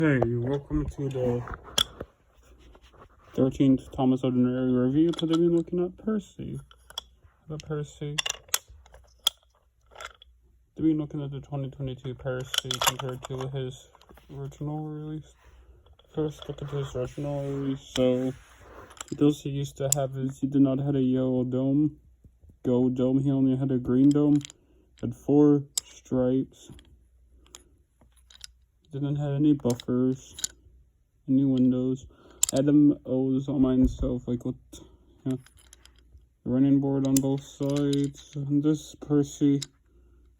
Hey, welcome to the 13th Thomas Ordinary Review. Today we're looking at Percy. Today we're looking at the 2022 Percy compared to his original release. First, look at his original release. So, those he used to have is he did not have a yellow dome, gold dome. He only had a green dome. Had 4 stripes. Didn't have any buffers, any windows. Adam owes all mine himself, like what, yeah. Running board on both sides. And this Percy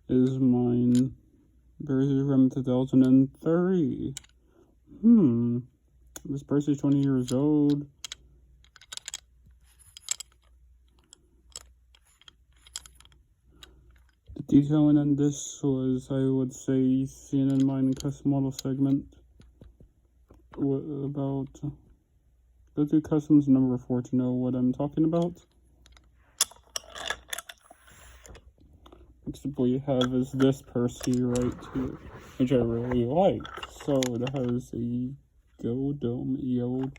is mine. Percy from 2003. This Percy's 20 years old. The detailing on this was, I would say, seen in mine custom model segment. About, go to customs number 4 to know what I'm talking about. Next up we have is this Percy right here, which I really like. So it has a gold dome, yellow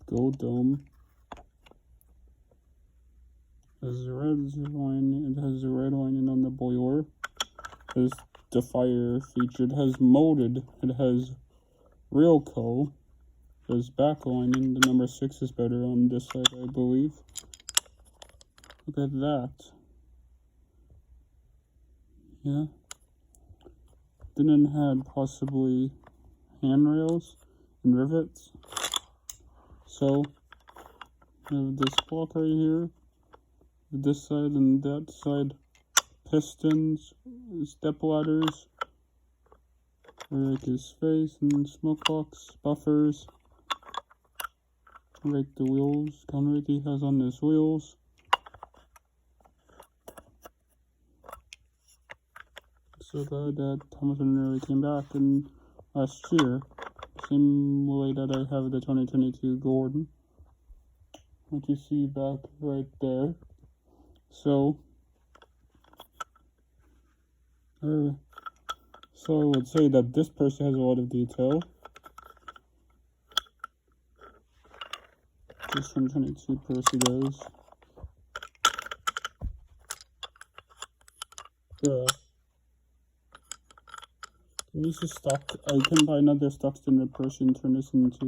gold dome. It has a red lining. It has a red lining on the boiler. It has the fire feature. It has molded. It has real coal. It has backlining. The number 6 is better on this side, I believe. Look at that. Yeah. Didn't have possibly handrails and rivets. So, I have this block right here. This side and that side. Pistons, step ladders. Like his face and smoke box, buffers. Like the wheels, counter he has on his wheels. So glad that Thomas Ordinary came back in last year. Same way that I have the 2022 Gordon. What you see back right there. So I would say that this Percy has a lot of detail. This 2022 Percy does. Yeah. This is stock. I can buy another stock standard Percy and turn this into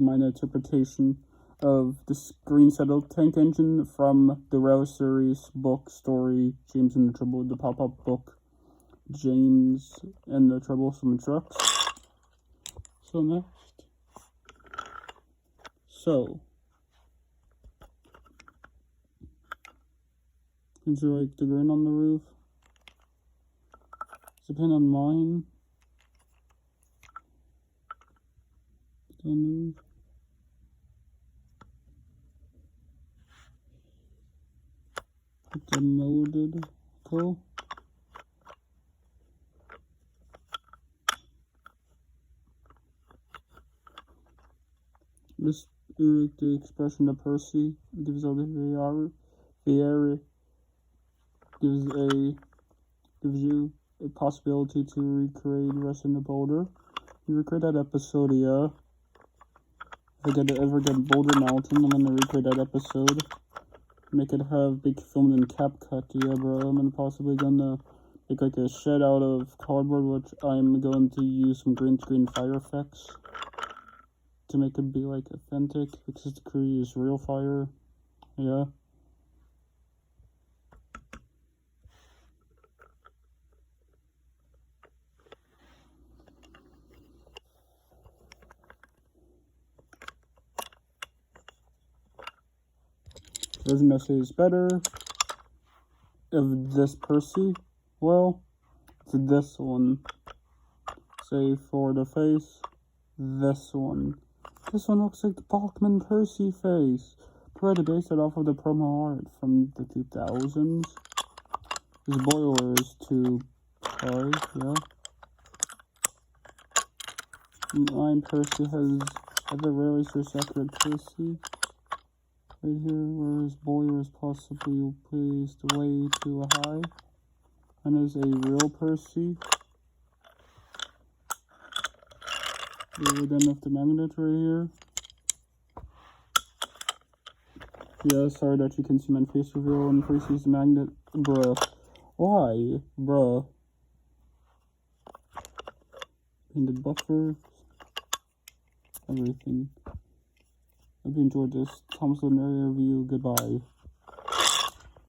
my interpretation of this green settled tank engine from the Rail series book story, James and the Trouble, the pop-up book, James and the Troublesome Trucks. So next. So. Is there like the grin on the roof? It's a pin on mine. On the roof. The molded coal. This is the expression of Percy. It gives all the gives you a possibility to recreate Rest in the Boulder. You recreate that episode, yeah. If I ever get Boulder Mountain, I'm gonna recreate that episode. Make it have big filmed in CapCut, yeah, bro. I'm possibly gonna make like a shed out of cardboard, which I'm going to use some green screen fire effects to make it be like authentic, because the crew use real fire, yeah. Version that says better of this Percy. Well, it's this one. Say for the face, this one. This one looks like the Bachman Percy face. Try to base it off of the promo art from the 2000s. His boiler is too high, yeah. Mine Percy has the rarely source accurate Percy. Right here, where his boiler is possibly placed way too high. And is a real Percy. We're done with the magnet right here. Yeah, sorry that you can see my face reveal and Percy's magnet. Bruh. Why? Bruh. Painted buffers. Everything. Hope you enjoyed this Thompson area review. Goodbye.